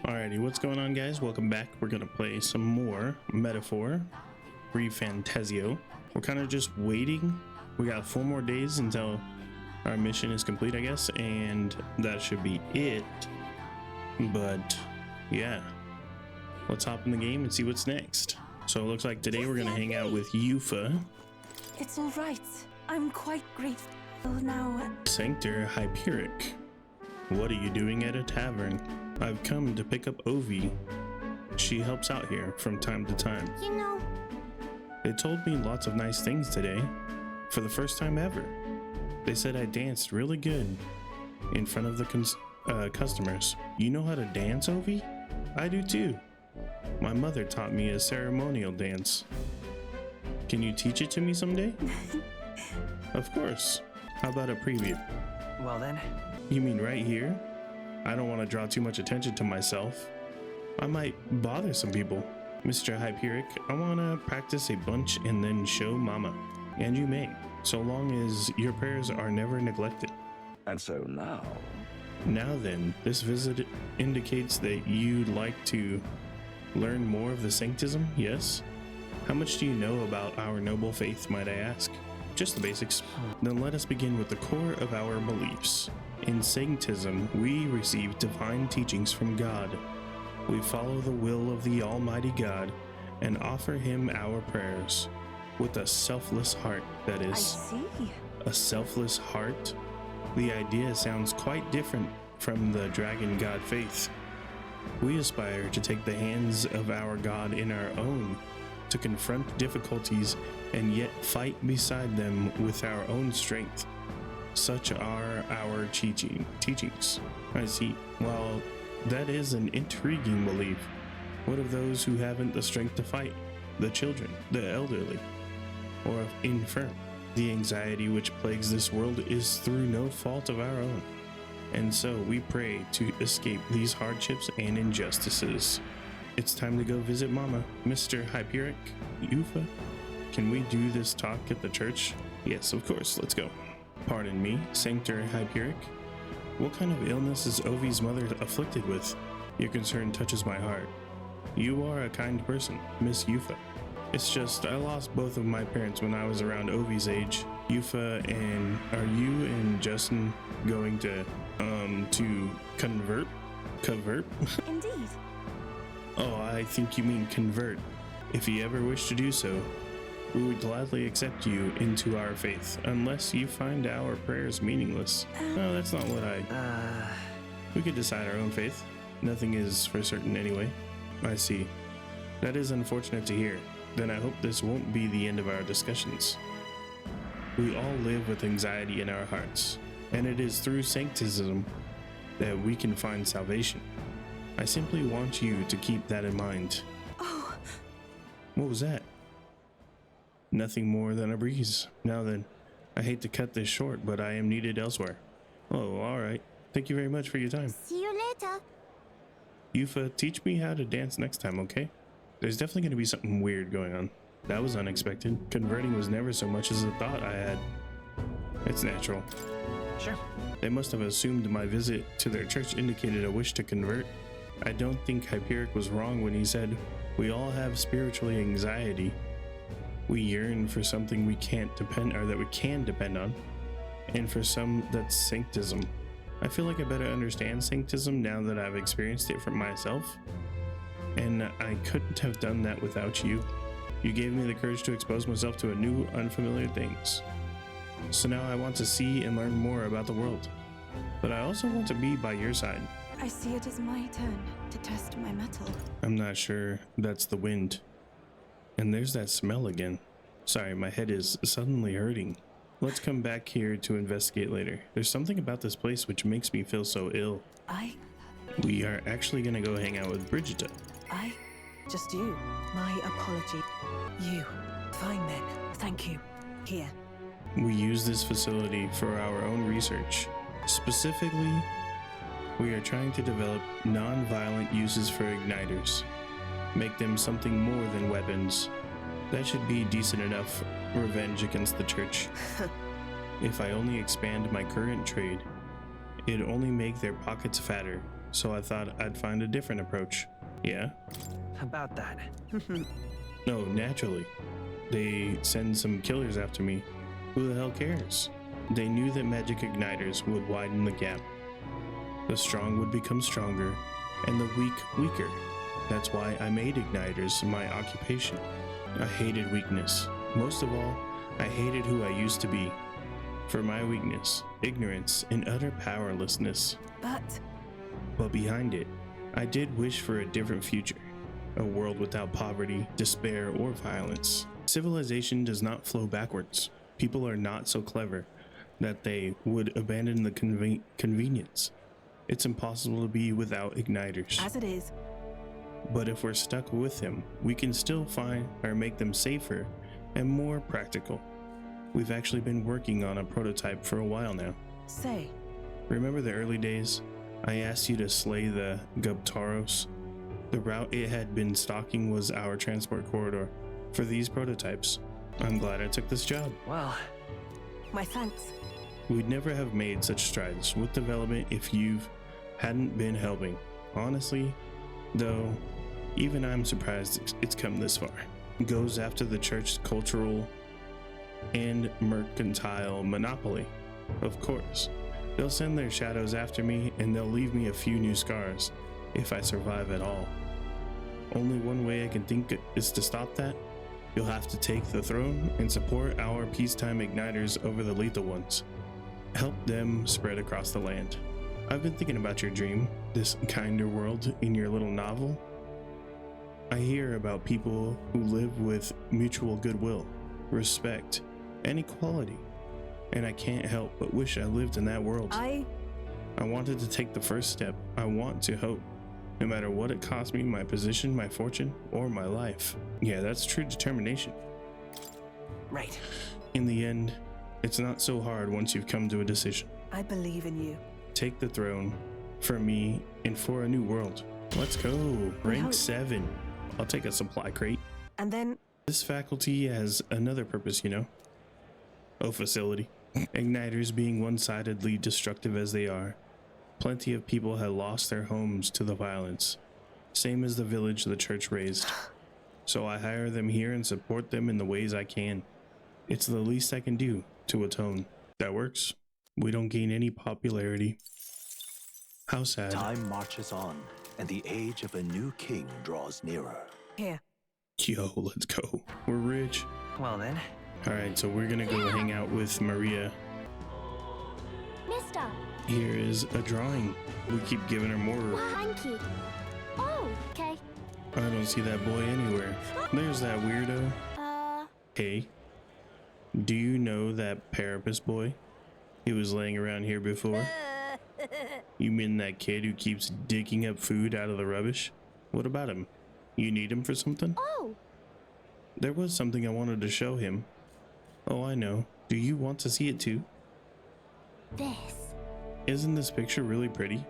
Alrighty, what's going on, guys? Welcome back. We're gonna play some more Metaphor ReFantazio. We're kind of just waiting. We got 4 more days until our mission is complete, I guess, and that should be it. But yeah, let's hop in the game and see what's next. So it looks like today we're gonna hang out with Yufa. It's all right. I'm quite grateful now. Sanctor Hyperic. What are you doing at a tavern? I've come to pick up Ovi. She helps out here from time to time. You know, They told me lots of nice things today, for the first time ever. They said I danced really good in front of the customers. You know how to dance, Ovi? I do too. My mother taught me a ceremonial dance. Can you teach it to me someday? Of course. How about a preview? Well then. You mean right here? I don't want to draw too much attention to myself. I might bother some people. Mr. Hyperic, I want to practice a bunch and then show Mama. And you may, so long as your prayers are never neglected. And so now, Now then, this visit indicates that you'd like to learn more of the sanctism, yes? How much do you know about our noble faith, might I ask? Just the basics. Then let us begin with the core of our beliefs. In sanctism, we receive divine teachings from God. We follow the will of the Almighty God and offer Him our prayers with a selfless heart, that I is. see. A selfless heart? The idea sounds quite different from the dragon god faith. We aspire to take the hands of our God in our own, to confront difficulties and yet fight beside them with our own strength. Such are our teachings. I see. Well, that is an intriguing belief. What of those who haven't the strength to fight? The children, the elderly, or infirm? The anxiety which plagues this world is through no fault of our own. And so we pray to escape these hardships and injustices. It's time to go visit Mama. Mr. Hyperic, Yufa, can we do this talk at the church? Yes, of course, let's go. Pardon me, Sanctor Hyperic. What kind of illness is Ovi's mother afflicted with? Your concern touches my heart. You are a kind person, Miss Yufa. It's just, I lost both of my parents when I was around Ovi's age. Yufa, and are you and Justin going to convert? Indeed. Oh, I think you mean convert. If you ever wish to do so, we would gladly accept you into our faith, unless you find our prayers meaningless. No, that's not what we could decide our own faith. Nothing is for certain anyway. I see. That is unfortunate to hear. Then I hope this won't be the end of our discussions. We all live with anxiety in our hearts, and it is through sanctism that we can find salvation. I simply want you to keep that in mind. Oh, What was that? Nothing more than a breeze. Now then, I hate to cut this short, but I am needed elsewhere. Oh, alright. Thank you very much for your time. see you later. Yufa, teach me how to dance next time, okay? There's definitely going to be something weird going on. That was unexpected. Converting was never so much as a thought I had. It's natural. Sure. They must have assumed my visit to their church indicated a wish to convert. I don't think Hyperic was wrong when he said, we all have spiritual anxiety. We yearn for something we can't depend, or that we can depend on. And for some, that's sanctism. I feel like I better understand sanctism now that I've experienced it for myself. And I couldn't have done that without you. You gave me the courage to expose myself to new, unfamiliar things. So now I want to see and learn more about the world. But I also want to be by your side. I see it is my turn to test my mettle. I'm not sure that's the wind. And there's that smell again. Sorry, my head is suddenly hurting. Let's come back here to investigate later. There's something about this place which makes me feel so ill. We are actually gonna go hang out with Brigitta. Just you. My apology. You. Fine then. Thank you. Here. We use this facility for our own research. Specifically, we are trying to develop non-violent uses for igniters. Make them something more than weapons. That should be decent enough revenge against the church. If I only expand my current trade, it'd only make their pockets fatter. so I thought I'd find a different approach. Yeah? About that. No, naturally. They send some killers after me. Who the hell cares? They knew that magic igniters would widen the gap. The strong would become stronger, and the weak weaker. That's why I made igniters my occupation. I hated weakness. Most of all, I hated who I used to be. For my weakness, ignorance, and utter powerlessness. But behind it, I did wish for a different future. A world without poverty, despair, or violence. Civilization does not flow backwards. People are not so clever that they would abandon the convenience. It's impossible to be without igniters. as it is, But if we're stuck with them, we can still find or make them safer and more practical. We've actually been working on a prototype for a while now. say, Remember the early days? I asked you to slay the Gubtaros. The route it had been stalking was our transport corridor for these prototypes. I'm glad I took this job. Well, my thanks. We'd never have made such strides with development if you hadn't been helping. Honestly, though, even I'm surprised it's come this far. Goes after the church's cultural and mercantile monopoly. Of course, they'll send their shadows after me, and they'll leave me a few new scars if I survive at all. Only one way I can think is to stop that. You'll have to take the throne and support our peacetime igniters over the lethal ones. Help them spread across the land. I've been thinking about your dream, this kinder world in your little novel. I hear about people who live with mutual goodwill, respect, and equality, and I can't help but wish I lived in that world. I wanted to take the first step. I want to hope, no matter what it costs me, my position, my fortune, or my life. Yeah, that's true determination. right. In the end, it's not so hard once you've come to a decision. I believe in you. Take the throne for me and for a new world. Let's go. Rank hope- 7. I'll take a supply crate. And then, This faculty has another purpose, you know. Oh, facility. Igniters being one-sidedly destructive as they are, plenty of people have lost their homes to the violence, same as the village the church raised. So I hire them here and support them in the ways I can. It's the least I can do to atone. That works. We don't gain any popularity. How sad. Time marches on, and the age of a new king draws nearer. here. Yo, let's go. We're rich. Well then, All right, so we're gonna go hang out with Maria. Mister, Here is a drawing. We keep giving her more. hanky. Oh, okay. I don't see that boy anywhere. There's that weirdo. Uh, Hey, do you know that Parapus boy? He was laying around here before. You mean that kid who keeps digging up food out of the rubbish? What about him? You need him for something? oh, There was something I wanted to show him. Oh, I know. Do you want to see it too? this. Isn't this picture really pretty?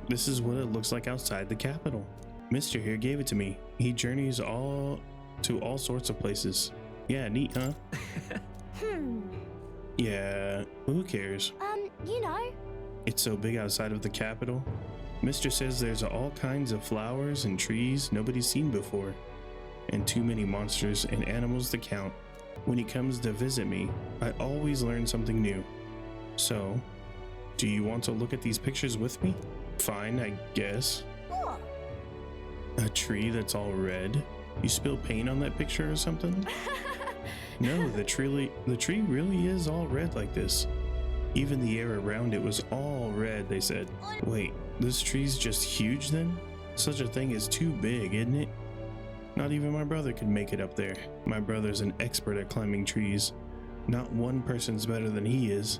This is what it looks like outside the capital. Mister here gave it to me. He journeys to all sorts of places. Yeah, neat, huh? Yeah, who cares? You know, It's so big outside of the capital. Mister says there's all kinds of flowers and trees nobody's seen before, and too many monsters and animals to count. When he comes to visit me, I always learn something new. So, do you want to look at these pictures with me? Fine, I guess. what? A tree that's all red? You spill paint on that picture or something? No, the tree really is all red like this. Even the air around it was all red, they said. Wait, this tree's just huge then? Such a thing is too big, isn't it? Not even my brother could make it up there. My brother's an expert at climbing trees. Not one person's better than he is.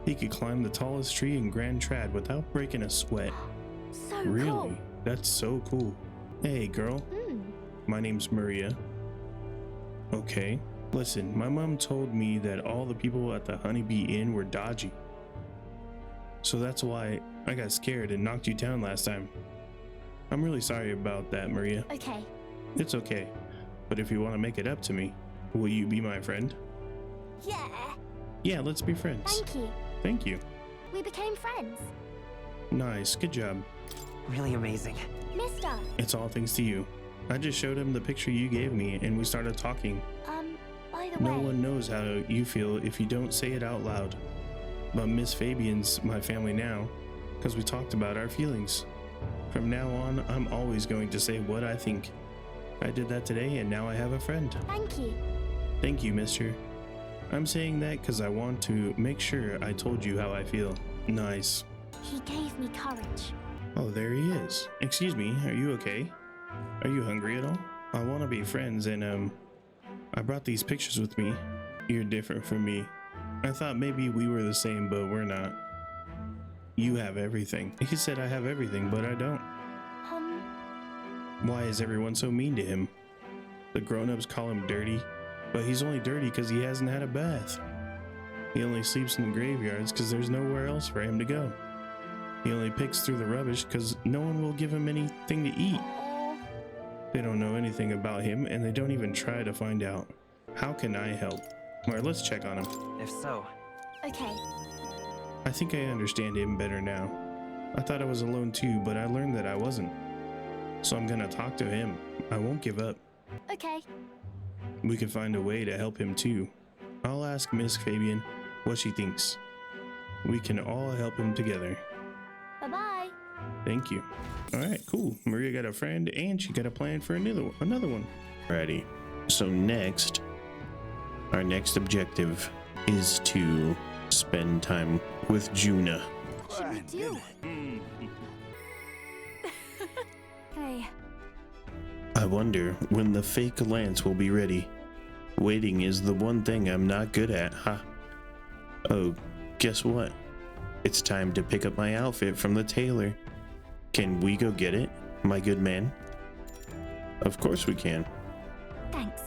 He could climb the tallest tree in Grand Trad without breaking a sweat. So Really? cool. That's so cool. Hey, girl. My name's Maria. Okay. Listen, my mom told me that all the people at the Honeybee Inn were dodgy. So that's why I got scared and knocked you down last time. I'm really sorry about that, Maria. Okay. It's okay. But if you want to make it up to me, will you be my friend? Yeah. Yeah, let's be friends. Thank you. Thank you. We became friends. Nice, good job. Really amazing. Mister. It's all thanks to you. I just showed him the picture you gave me and we started talking. By the No way. one knows how you feel if you don't say it out loud. But Miss Fabian's my family now, because we talked about our feelings. From now on, I'm always going to say what I think. I did that today and now I have a friend. Thank you. Thank you, mister. I'm saying that because I want to make sure I told you how I feel. Nice. He gave me courage. Oh, there he is. Excuse me, are you okay? Are you hungry at all? I want to be friends and I brought these pictures with me. You're different from me. I thought maybe we were the same, but we're not. You have everything. He said I have everything, but I don't. Why is everyone so mean to him? The grown-ups call him dirty, but he's only dirty because he hasn't had a bath. He only sleeps in the graveyards because there's nowhere else for him to go. He only picks through the rubbish because no one will give him anything to eat. They don't know anything about him and they don't even try to find out. How can I help? Alright, let's check on him. If so, Okay. I think I understand him better now. I thought I was alone too, but I learned that I wasn't. So I'm gonna talk to him. I won't give up. Okay. We can find a way to help him too. I'll ask Miss Fabian what she thinks. We can all help him together. Bye-bye. Thank you. All right, cool. Maria got a friend and she got a plan for another one. Alrighty. So next, our next objective is to spend time with Juna. What should we do? Hey. I wonder when the fake lance will be ready. Waiting is the one thing I'm not good at, huh? Oh, guess what? It's time to pick up my outfit from the tailor. Can we go get it, my good man? Of course we can. Thanks.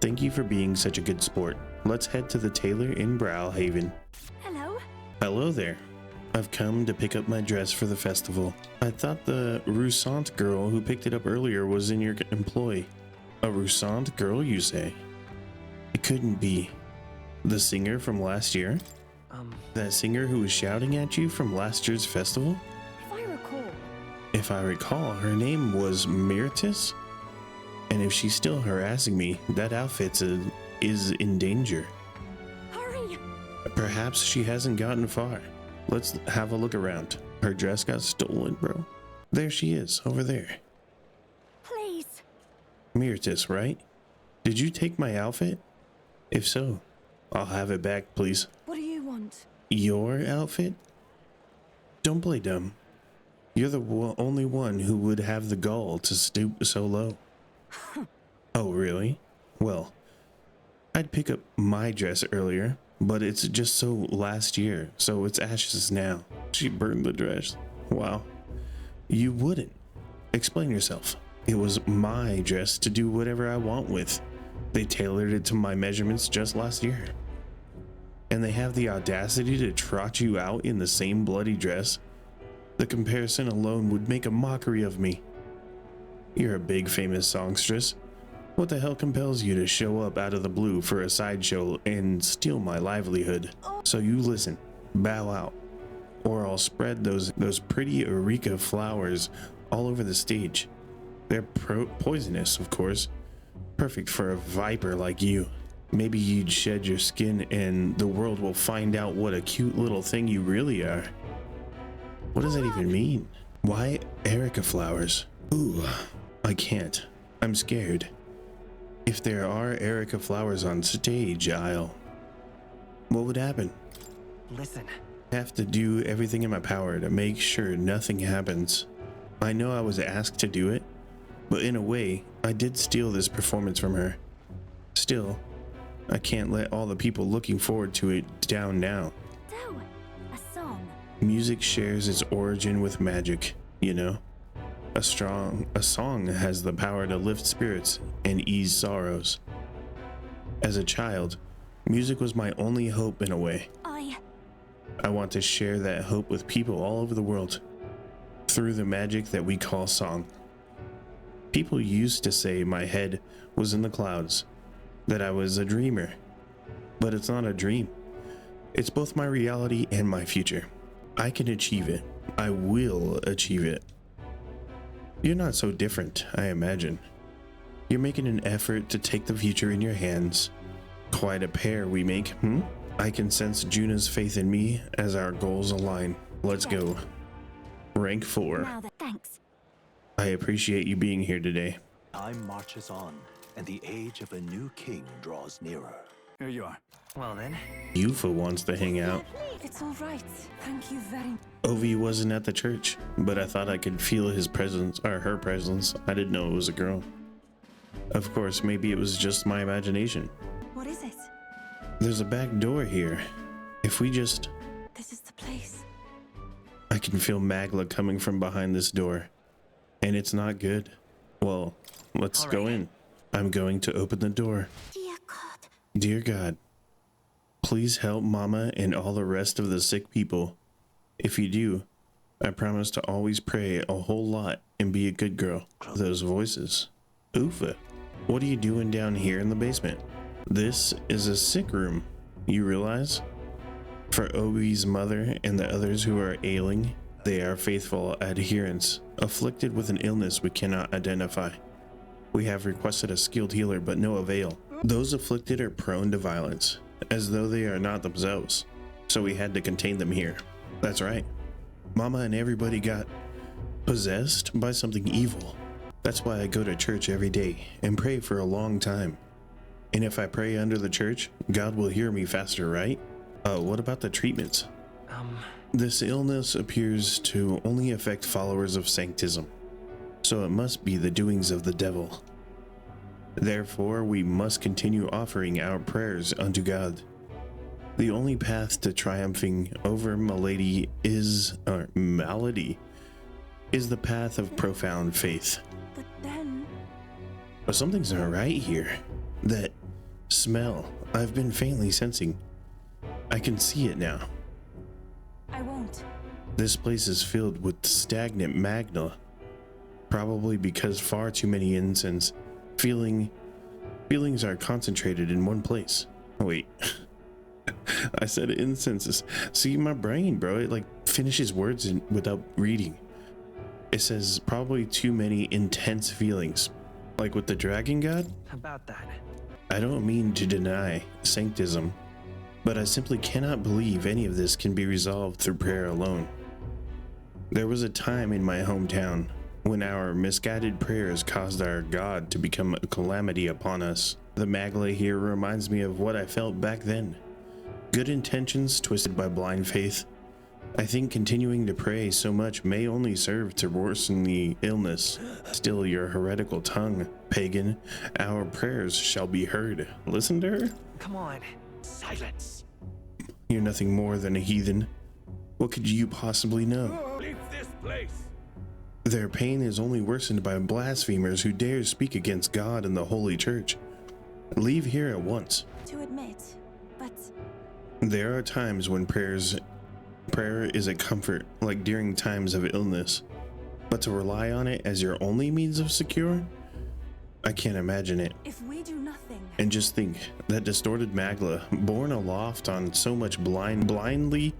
Thank you for being such a good sport. Let's head to the tailor in Browhaven. Hello. Hello there. I've come to pick up my dress for the festival. I thought the Roussant girl who picked it up earlier was in your employ. A Roussant girl, you say? It couldn't be. The singer from last year? That singer who was shouting at you from last year's festival? If I recall, her name was Myrtis? And if she's still harassing me, that outfit is in danger. Hurry. Perhaps she hasn't gotten far. Let's have a look around. Her dress got stolen, bro. There she is, over there. Please. Myrtis, right? Did you take my outfit? If so, I'll have it back, please. What do you want? Your outfit? Don't play dumb. You're the only one who would have the gall to stoop so low. Oh, really? Well, I'd pick up my dress earlier, but it's just so last year, so it's ashes now. She burned the dress. Wow. You wouldn't. Explain yourself. It was my dress to do whatever I want with. They tailored it to my measurements just last year. And they have the audacity to trot you out in the same bloody dress? The comparison alone would make a mockery of me. You're a big famous songstress. What the hell compels you to show up out of the blue for a sideshow and steal my livelihood? So you listen, bow out, or I'll spread those pretty areca flowers all over the stage. They're poisonous, of course. Perfect for a viper like you. Maybe you'd shed your skin and the world will find out what a cute little thing you really are. What does that even mean? Why areca flowers? Ooh, I can't. I'm scared. If there are areca flowers on stage, what would happen? listen. I have to do everything in my power to make sure nothing happens. I know I was asked to do it, but in a way, I did steal this performance from her. Still, I can't let all the people looking forward to it down now. So, a song. Music shares its origin with magic, you know? A song has the power to lift spirits and ease sorrows. As a child, music was my only hope in a way. I want to share that hope with people all over the world through the magic that we call song. People used to say my head was in the clouds, that I was a dreamer, but it's not a dream. It's both my reality and my future. I can achieve it. I will achieve it. You're not so different, I imagine. You're making an effort to take the future in your hands. Quite a pair we make, I can sense Juna's faith in me as our goals align. Let's go. Rank 4. Now thanks. I appreciate you being here today. Time marches on, and the age of a new king draws nearer. Here you are. Well then, Yufa wants to hang out. It's all right. Thank you very much. Ovi wasn't at the church, but I thought I could feel his presence, or her presence. I didn't know it was a girl. Of course, maybe it was just my imagination. What is it? There's a back door here. If we just... This is the place. I can feel Magla coming from behind this door. And it's not good. Well, let's go in. I'm going to open the door. Dear God. Dear God, please help Mama and all the rest of the sick people. If you do, I promise to always pray a whole lot and be a good girl. Those voices. Oofa, what are you doing down here in the basement? This is a sick room, you realize? For Obi's mother and the others who are ailing, they are faithful adherents, afflicted with an illness we cannot identify. We have requested a skilled healer, but no avail. Those afflicted are prone to violence, as though they are not themselves, so we had to contain them here. That's right. Mama and everybody got possessed by something evil. That's why I go to church every day and pray for a long time. And if I pray under the church, God will hear me faster, right? What about the treatments? This illness appears to only affect followers of Sanctism, so it must be the doings of the devil. Therefore, we must continue offering our prayers unto God. The only path to triumphing over malady is the path of profound faith. But then... But something's not right here. That smell I've been faintly sensing. I can see it now. I won't. This place is filled with stagnant magna. Probably because far too many incense feelings are concentrated in one place. Wait. I said incenses. See, my brain, bro, it like finishes words without reading. It says probably too many intense feelings. Like with the dragon god? about that. I don't mean to deny sanctism, but I simply cannot believe any of this can be resolved through prayer alone. There was a time in my hometown when our misguided prayers caused our God to become a calamity upon us. The Magla here reminds me of what I felt back then. Good intentions twisted by blind faith. I think continuing to pray so much may only serve to worsen the illness. Still your heretical tongue, pagan. Our prayers shall be heard. Listen to her? Come on. Silence. You're nothing more than a heathen. What could you possibly know? Leave this place. Their pain is only worsened by blasphemers who dare speak against God and the Holy Church. Leave here at once. To admit, but... There are times when prayer is a comfort, like during times of illness. But to rely on it as your only means of secure? I can't imagine it. if we do nothing... And just think, that distorted Magla, born aloft on so much blindly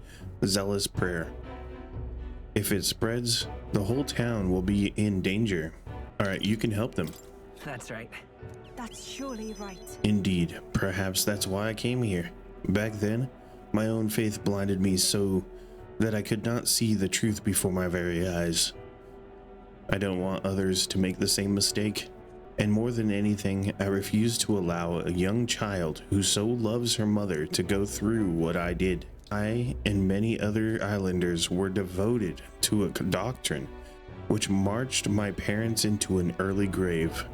zealous prayer. If it spreads, the whole town will be in danger. Alright, you can help them. That's right. That's surely right. Indeed, perhaps that's why I came here. Back then, my own faith blinded me so that I could not see the truth before my very eyes. I don't want others to make the same mistake. And more than anything, I refuse to allow a young child who so loves her mother to go through what I did. I and many other islanders were devoted to a doctrine which marched my parents into an early grave.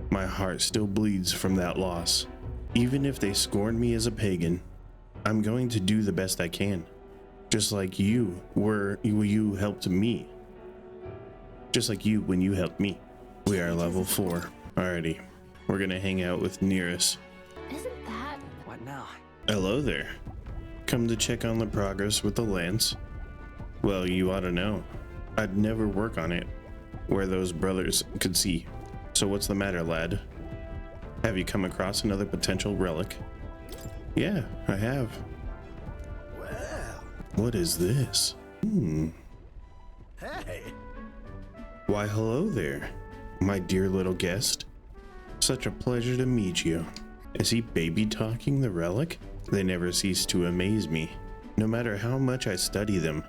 My heart still bleeds from that loss. Even if they scorned me as a pagan, I'm going to do the best I can. Just like you helped me. Just like you when you helped me. We are level 4. Alrighty, we're gonna hang out with Nearest. Isn't that... What now? Hello there. Come to check on the progress with the lance? Well, you ought to know. I'd never work on it where those brothers could see. So what's the matter, lad? Have you come across another potential relic? Yeah, I have. Well, What is this? Hey! Why, hello there, my dear little guest. Such a pleasure to meet you. Is he baby talking the relic? They never cease to amaze me, no matter how much I study them.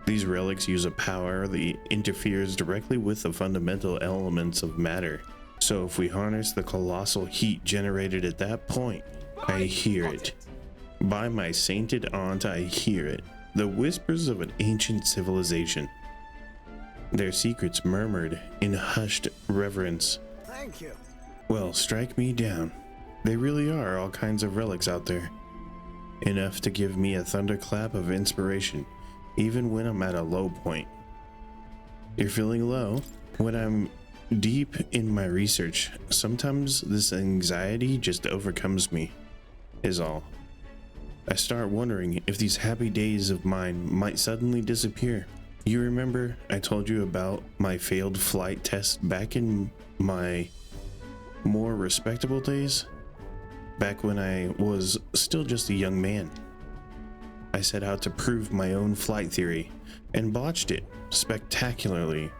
These relics use a power that interferes directly with the fundamental elements of matter. So if we harness the colossal heat generated at that point, I hear it. By my sainted aunt, I hear it. The whispers of an ancient civilization. Their secrets murmured in hushed reverence. Thank you. Well, strike me down. There really are all kinds of relics out there. Enough to give me a thunderclap of inspiration, even when I'm at a low point. You're feeling low? When I'm deep in my research, sometimes this anxiety just overcomes me, is all. I start wondering if these happy days of mine might suddenly disappear. You remember I told you about my failed flight test back in my more respectable days? Back when I was still just a young man. I set out to prove my own flight theory and botched it spectacularly.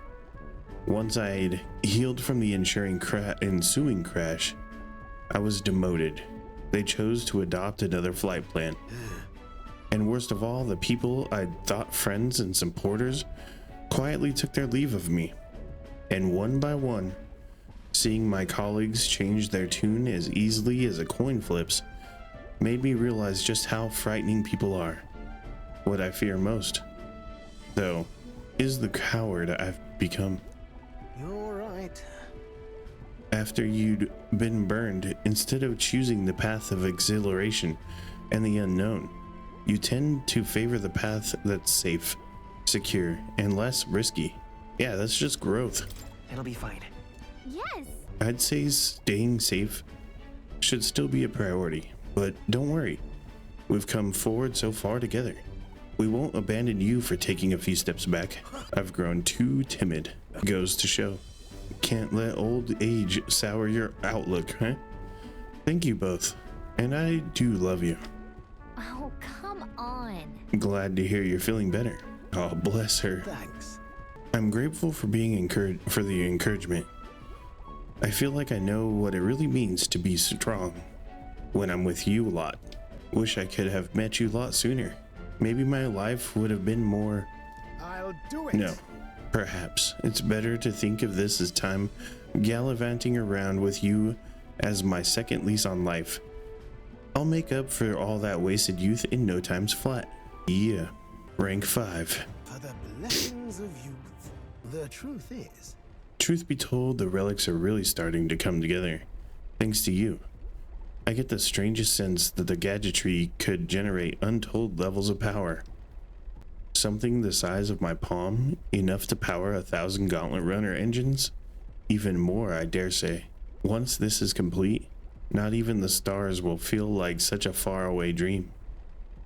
Once I'd healed from the ensuing crash, I was demoted. They chose to adopt another flight plan. And worst of all, the people I'd thought friends and supporters quietly took their leave of me. And one by one, seeing my colleagues change their tune as easily as a coin flips made me realize just how frightening people are. What I fear most, though, is the coward I've become. You're right. After you'd been burned, instead of choosing the path of exhilaration and the unknown, you tend to favor the path that's safe, secure, and less risky. Yeah, that's just growth. It'll be fine. Yes. I'd say staying safe should still be a priority, but don't worry. We've come forward so far together. We won't abandon you for taking a few steps back. I've grown too timid. Goes to show. Can't let old age sour your outlook, huh? Thank you both. And I do love you. Oh, come on. Glad to hear you're feeling better. Oh, bless her. Thanks. I'm grateful for being for the encouragement. I feel like I know what it really means to be strong when I'm with you a lot. Wish I could have met you a lot sooner. Maybe my life would have been more... I'll do it. No, perhaps. It's better to think of this as time gallivanting around with you as my second lease on life. I'll make up for all that wasted youth in no time's flat. Yeah, rank 5. For the blessings of youth, the truth is... Truth be told, the relics are really starting to come together. Thanks to you. I get the strangest sense that the gadgetry could generate untold levels of power. Something the size of my palm, enough to power 1,000 gauntlet runner engines? Even more, I dare say. Once this is complete, not even the stars will feel like such a faraway dream.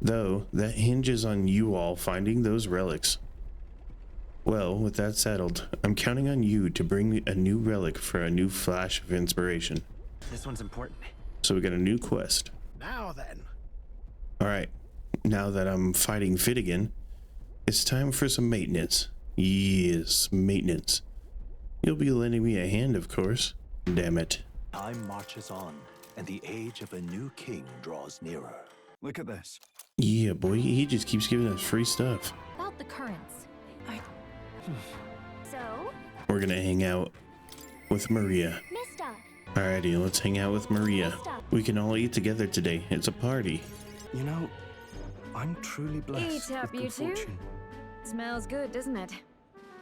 Though, that hinges on you all finding those relics. Well, with that settled, I'm counting on you to bring a new relic for a new flash of inspiration. This one's important. So we got a new quest. Now then. Alright, now that I'm fighting fit again, it's time for some maintenance. Yes, maintenance. You'll be lending me a hand, of course. Damn it. Time marches on, and the age of a new king draws nearer. Look at this. Yeah, boy, he just keeps giving us free stuff. About the currents. So, We're gonna hang out with Maria. mister. Alrighty, let's hang out with Maria. We can all eat together today. It's a party. You know, I'm truly blessed Eat up, with you good two. fortune. Smells good, doesn't it?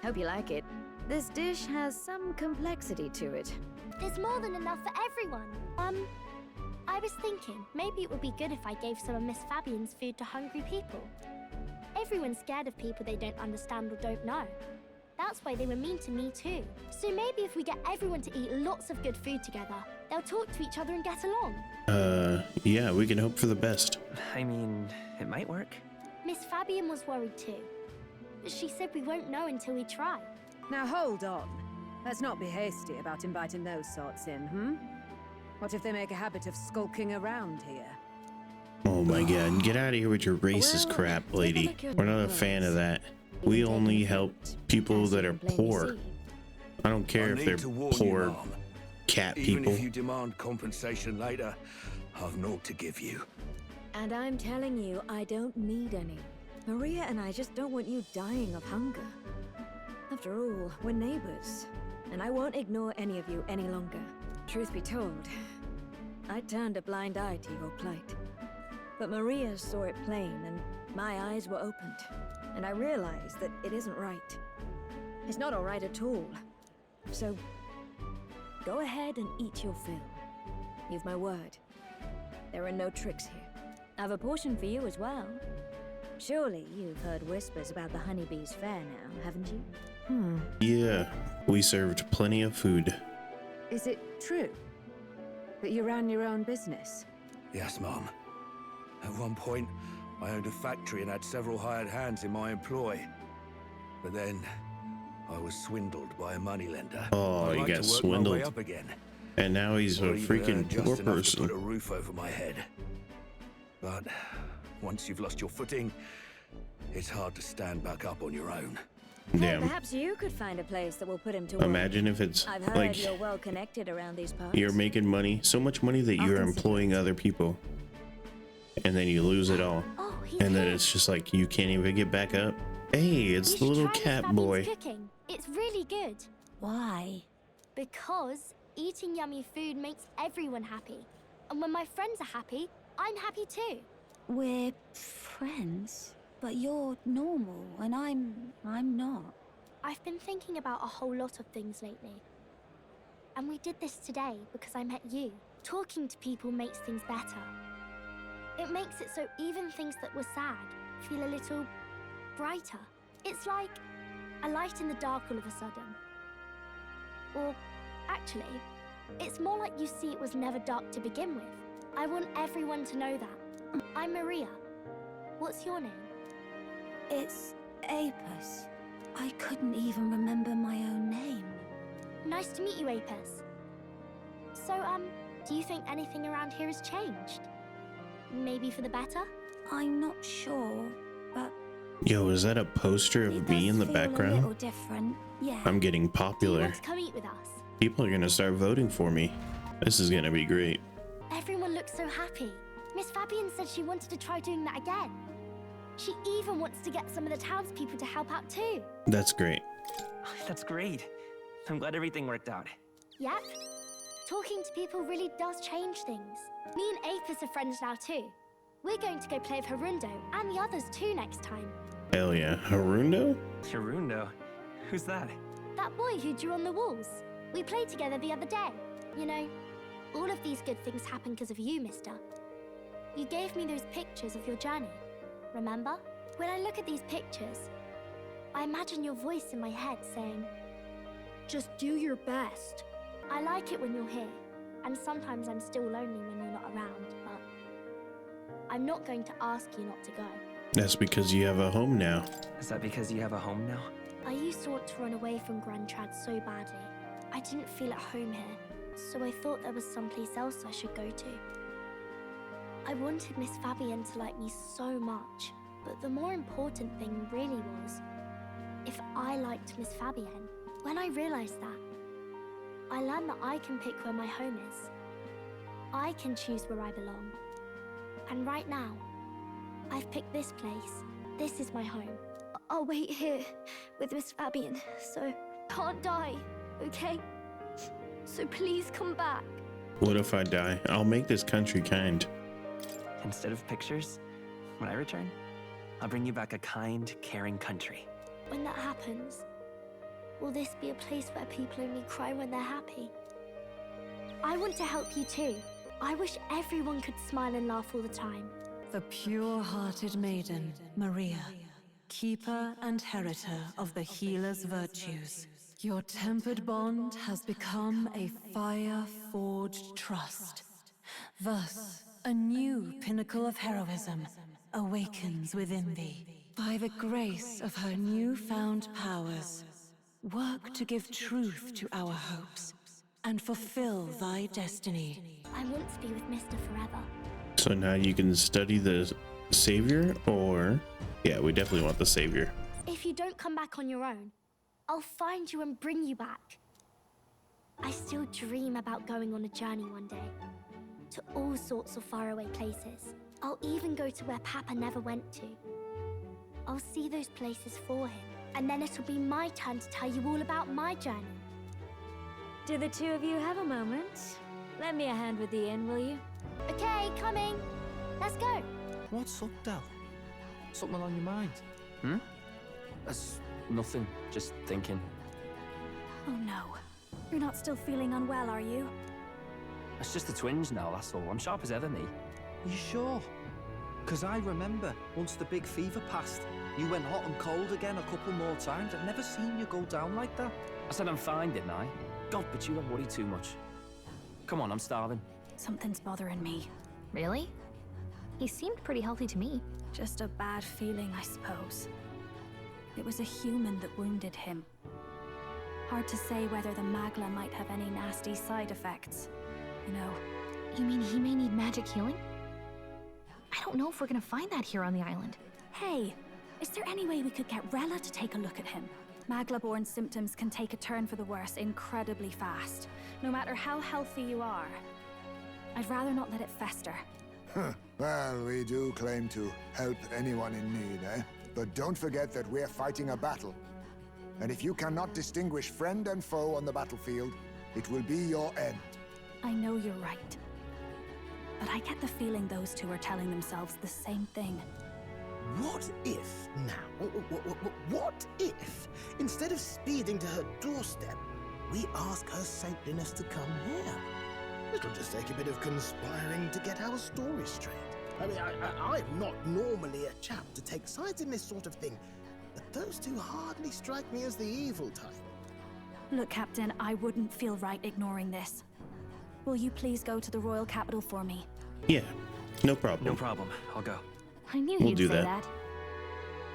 Hope you like it. This dish has some complexity to it. There's more than enough for everyone. I was thinking maybe it would be good if I gave some of Miss Fabian's food to hungry people. Everyone's scared of people they don't understand or don't know. That's why they were mean to me too. So maybe if we get everyone to eat lots of good food together, they'll talk to each other and get along. Yeah, we can hope for the best. I mean, it might work. Miss Fabian was worried too. But she said we won't know until we try. Now hold on. Let's not be hasty about inviting those sorts in, What if they make a habit of skulking around here? Oh my god, get out of here with your racist crap, lady. We're not a fan of that. We only help people that are poor. I don't care if they're poor cat people. Even if you demand compensation later, I've naught to give you. And I'm telling you, I don't need any. Maria and I just don't want you dying of hunger. After all, we're neighbors, and I won't ignore any of you any longer. Truth be told, I turned a blind eye to your plight. But Maria saw it plain, and my eyes were opened. And I realized that it isn't right. It's not all right at all. So, go ahead and eat your fill. You've my word. There are no tricks here. I have a portion for you as well. Surely you've heard whispers about the honeybees fair now, haven't you? Yeah, we served plenty of food. Is it true that you ran your own business? Yes, Mum. At one point, I owned a factory and had several hired hands in my employ. But then, I was swindled by a moneylender. Oh, I'd you like got to work my way swindled. up again. And now he's a Or even freaking earn just poor enough to person. put a roof over my head. But once you've lost your footing, it's hard to stand back up on your own. Hey, Damn. perhaps you could find a place that will put him to work. Imagine if it's I've heard like you're well connected around these parts. you're making money, so much money that I'll you're consider employing other people. And then you lose it all. Oh, he's And then here. it's just like you can't even get back up. Hey, it's You the should little try Miss cat Fabian's boy. cooking. It's really good. Why? Because eating yummy food makes everyone happy. And when my friends are happy, I'm happy too. We're friends, but you're normal and I'm not. I've been thinking about a whole lot of things lately. And we did this today because I met you. Talking to people makes things better. It makes it so even things that were sad feel a little brighter. It's like a light in the dark all of a sudden. Or actually, it's more like you see it was never dark to begin with. I want everyone to know that. I'm Maria. What's your name? It's Apis. I couldn't even remember my own name. Nice to meet you, Apis. So, do you think anything around here has changed? Maybe for the better? I'm not sure, but Yo, is that a poster it of me does in the feel a little background? different. Yeah. I'm getting Do you popular. want to come eat with us? People are gonna start voting for me. This is gonna be great. Everyone looks so happy. Miss Fabian said she wanted to try doing that again. She even wants to get some of the townspeople to help out too. That's great. That's great. I'm glad everything worked out. Yep. Talking to people really does change things. Me and Apis are friends now too. We're going to go play with Harundo and the others too next time. Hell yeah. Harundo? Harundo? Who's that? That boy who drew on the walls. We played together the other day. You know, all of these good things happen because of you, mister. You gave me those pictures of your journey. Remember? When I look at these pictures, I imagine your voice in my head saying, "Just do your best." I like it when you're here, and sometimes I'm still lonely when you're not around, but I'm not going to ask you not to go. That's because you have a home now. Is that because you have a home now? I used to want to run away from Grand Trad so badly. I didn't feel at home here, so I thought there was someplace else I should go to. I wanted Miss Fabian to like me so much, but the more important thing really was if I liked Miss Fabian. When I realized that, I learned that I can pick where my home is. I can choose where I belong. And right now, I've picked this place. This is my home. I'll wait here with Miss Fabian, so I can't die, okay? So please come back. What if I die? I'll make this country kind. Instead of pictures, when I return, I'll bring you back a kind, caring country. When that happens, will this be a place where people only cry when they're happy? I want to help you too. I wish everyone could smile and laugh all the time. The pure-hearted maiden, Maria, keeper and heritor of the healer's virtues. Your tempered bond has become a fire-forged trust. Thus, a new pinnacle of heroism awakens within thee. By the grace of her newfound powers, work to give truth to our hopes and fulfill thy destiny. I want to be with Mister forever. So now you can study the savior, or yeah, we definitely want the savior. If you don't come back on your own, I'll find you and bring you back. I still dream about going on a journey one day, to all sorts of faraway places. I'll even go to where Papa never went to. I'll see those places for him, and then it'll be my turn to tell you all about my journey. Do the two of you have a moment? Lend me a hand with the inn, will you? Okay, coming. Let's go. What's up, Del? Something on your mind? That's nothing. Just thinking. Oh no. You're not still feeling unwell, are you? It's just the twinge now, that's all. I'm sharp as ever, me. Are you sure? Because I remember, once the big fever passed, you went hot and cold again a couple more times. I've never seen you go down like that. I said I'm fine, didn't I? God, but you don't worry too much. Come on, I'm starving. Something's bothering me. Really? He seemed pretty healthy to me. Just a bad feeling, I suppose. It was a human that wounded him. Hard to say whether the Magla might have any nasty side effects. You know. You mean he may need magic healing? I don't know if we're gonna find that here on the island. Hey, is there any way we could get Rella to take a look at him? Magla-born symptoms can take a turn for the worse incredibly fast, no matter how healthy you are. I'd rather not let it fester. Well, we do claim to help anyone in need, eh? But don't forget that we're fighting a battle. And if you cannot distinguish friend and foe on the battlefield, it will be your end. I know you're right. But I get the feeling those two are telling themselves the same thing. What if, now, what if, instead of speeding to her doorstep, we ask her saintliness to come here? It'll just take a bit of conspiring to get our story straight. I mean, I'm not normally a chap to take sides in this sort of thing, but those two hardly strike me as the evil type. Look, Captain, I wouldn't feel right ignoring this. Will you please go to the royal capital for me? Yeah, no problem. No problem. I'll go. I knew We'll you'd do say that. that.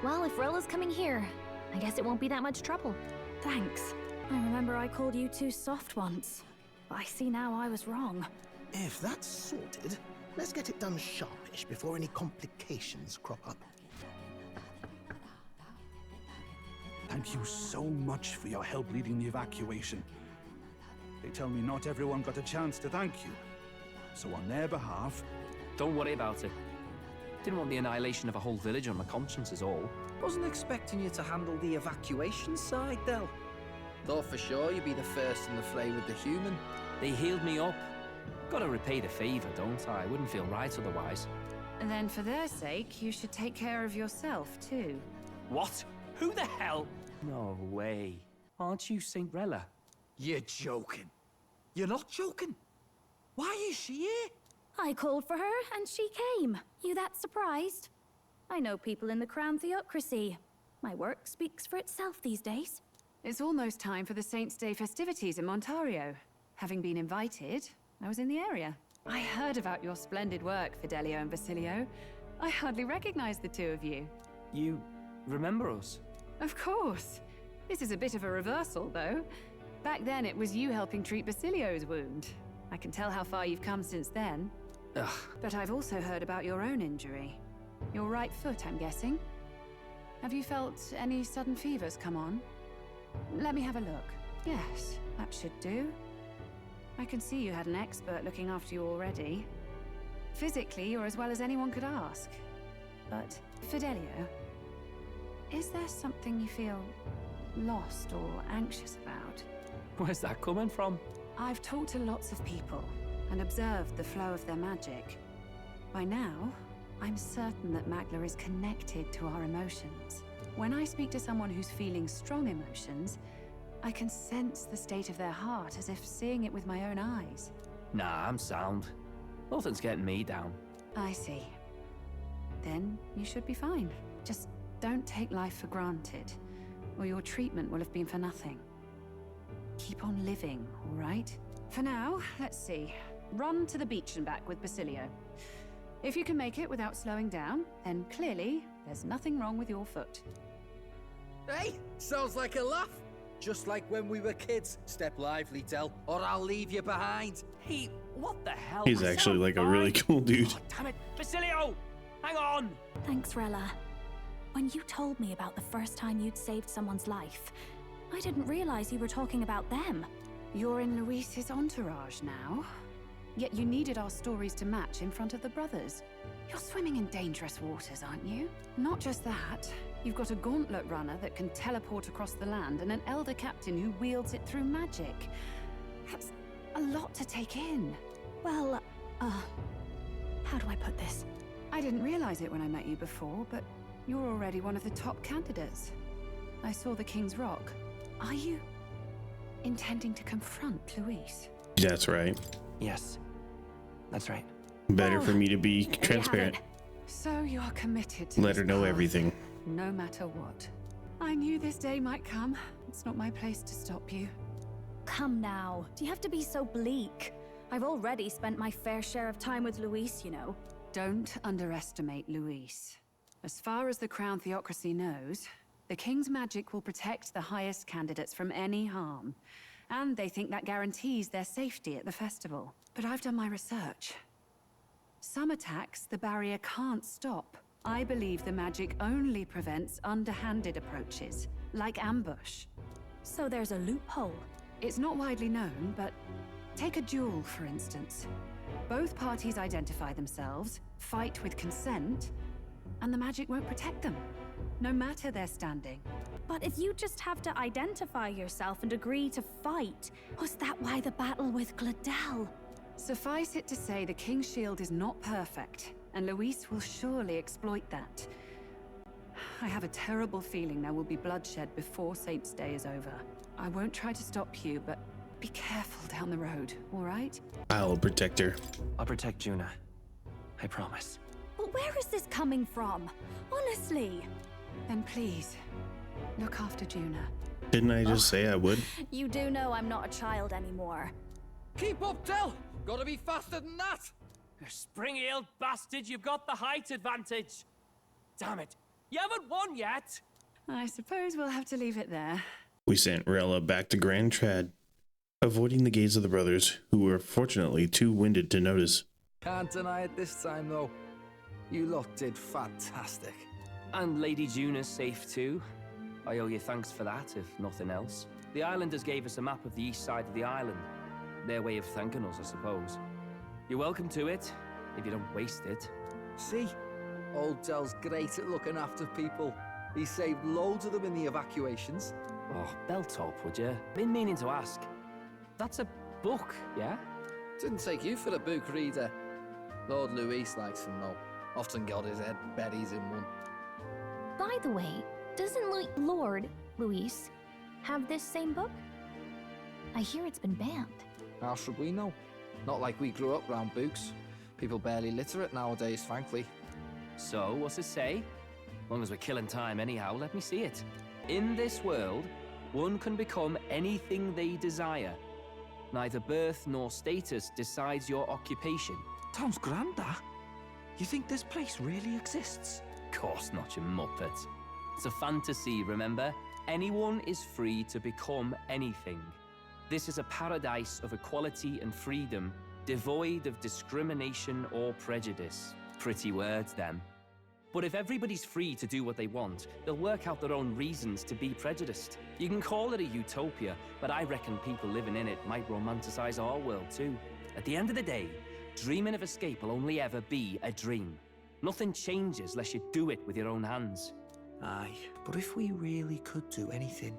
Well, if Rella's coming here, I guess it won't be that much trouble. Thanks. I remember I called you too soft once. But I see now I was wrong. If that's sorted, let's get it done sharpish before any complications crop up. Thank you so much for your help leading the evacuation. They tell me not everyone got a chance to thank you. So on their behalf... Don't worry about it. Didn't want the annihilation of a whole village on my conscience is all. Wasn't expecting you to handle the evacuation side, Del. Thought for sure you'd be the first in the fray with the human. They healed me up. Gotta repay the favor, don't I? Wouldn't feel right otherwise. And then for their sake, you should take care of yourself, too. What? Who the hell? No way. Aren't you Saint Rella? You're joking. You're not joking. Why is she here? I called for her, and she came. You that surprised? I know people in the Crown Theocracy. My work speaks for itself these days. It's almost time for the Saints' Day festivities in Montario. Having been invited, I was in the area. I heard about your splendid work, Fidelio and Basilio. I hardly recognized the two of you. You remember us? Of course. This is a bit of a reversal, though. Back then, it was you helping treat Basilio's wound. I can tell how far you've come since then. Ugh. But I've also heard about your own injury. Your right foot, I'm guessing. Have you felt any sudden fevers come on? Let me have a look. Yes, that should do. I can see you had an expert looking after you already. Physically, you're as well as anyone could ask. But, Fidelio, is there something you feel lost or anxious about? Where's that coming from? I've talked to lots of people and observed the flow of their magic. By now, I'm certain that Magla is connected to our emotions. When I speak to someone who's feeling strong emotions, I can sense the state of their heart as if seeing it with my own eyes. Nah, I'm sound. Nothing's getting me down. I see. Then you should be fine. Just don't take life for granted, or your treatment will have been for nothing. Keep on living, all right? For now, let's see. Run to the beach and back with Basilio. If you can make it without slowing down, then clearly there's nothing wrong with your foot. Hey, sounds like a laugh. just like when we were kids. Step lively, Del, or I'll leave you behind. Hey, what the hell? He's actually like a really cool dude. Oh, damn it. Basilio! Hang on! Thanks, Rella. When you told me about the first time you'd saved someone's life, I didn't realize you were talking about them. You're in Luis's entourage now. Yet you needed our stories to match in front of the brothers. You're swimming in dangerous waters, aren't you? Not just that, you've got a gauntlet runner that can teleport across the land and an elder captain who wields it through magic. That's a lot to take in. Well, how do I put this? I didn't realize it when I met you before, but you're already one of the top candidates. I saw the King's Rock. Are you intending to confront Luis? That's right. Yes, that's right. Better for me to be transparent. So you're committed to Let her know everything. No matter what. I knew this day might come. It's not my place to stop you. Come now. Do you have to be so bleak? I've already spent my fair share of time with Luis, you know. Don't underestimate Luis. As far as the Crown Theocracy knows, the King's magic will protect the highest candidates from any harm. And they think that guarantees their safety at the festival. But I've done my research. Some attacks the barrier can't stop. I believe the magic only prevents underhanded approaches, like ambush. So there's a loophole. It's not widely known, but take a duel, for instance. Both parties identify themselves, fight with consent, and the magic won't protect them, no matter their standing. But if you just have to identify yourself and agree to fight, was that why the battle with Gladel? Suffice it to say, the King's Shield is not perfect, and Luis will surely exploit that. I have a terrible feeling there will be bloodshed before Saint's Day is over. I won't try to stop you, but be careful down the road, all right? I'll protect her. I'll protect Juna. I promise. But where is this coming from? Honestly. Then please, look after Juna. Didn't I just say I would? You do know I'm not a child anymore. Keep up, Del! Gotta be faster than that! You spring-heeled bastard, you've got the height advantage. Damn it, you haven't won yet. I suppose we'll have to leave it there. We sent Rella back to Grand Trad, avoiding the gaze of the brothers, who were fortunately too winded to notice. Can't deny it this time, though. You lot did fantastic. And Lady Juna's safe too. I owe you thanks for that, if nothing else. The islanders gave us a map of the east side of the island. Their way of thanking us, I suppose. You're welcome to it, if you don't waste it. See? Old Del's great at looking after people. He saved loads of them in the evacuations. Oh, belt up, would you? Been meaning to ask. That's a book, yeah? Didn't take you for a book reader. Lord Luis likes them, though. Often got his head buried in one. By the way, doesn't Lord Luis have this same book? I hear it's been banned. How should we know? Not like we grew up round books. People barely literate nowadays, frankly. So, what's it say? As long as we're killing time anyhow, let me see it. In this world, one can become anything they desire. Neither birth nor status decides your occupation. Tom's grand, that. You think this place really exists? Of course not, you muppet. It's a fantasy, remember? Anyone is free to become anything. This is a paradise of equality and freedom, devoid of discrimination or prejudice. Pretty words, them. But if everybody's free to do what they want, they'll work out their own reasons to be prejudiced. You can call it a utopia, but I reckon people living in it might romanticize our world too. At the end of the day, dreaming of escape will only ever be a dream. Nothing changes unless you do it with your own hands. Aye, but if we really could do anything,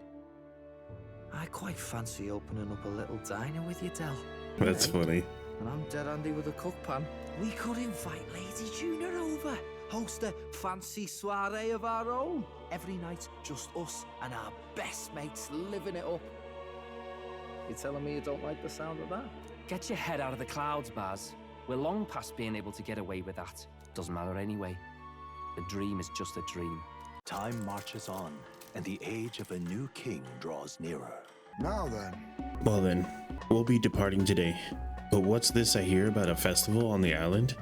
I quite fancy opening up a little diner with you, Del. That's funny. And I'm dead handy with a cook pan. We could invite Lady Juna over. Host a fancy soiree of our own. Every night, just us and our best mates living it up. You telling me you don't like the sound of that? Get your head out of the clouds, Baz. We're long past being able to get away with that. Doesn't matter anyway. The dream is just a dream. Time marches on, and the age of a new king draws nearer. Now then. Well then, we'll be departing today. But what's this I hear about a festival on the island?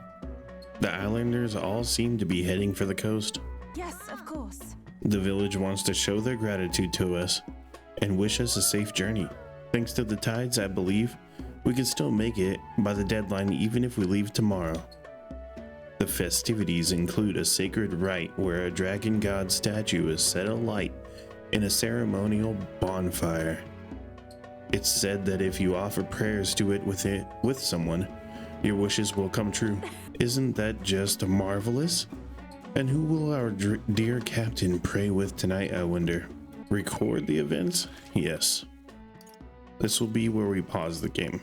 The islanders all seem to be heading for the coast. Yes, of course. The village wants to show their gratitude to us. and wish us a safe journey. Thanks to the tides, I believe we can still make it by the deadline even if we leave tomorrow. The festivities include a sacred rite where a dragon god statue is set alight in a ceremonial bonfire. It's said that if you offer prayers to it with someone, your wishes will come true. Isn't that just marvelous? And who will our dear captain pray with tonight, I wonder? Record the events? Yes. This will be where we pause the game.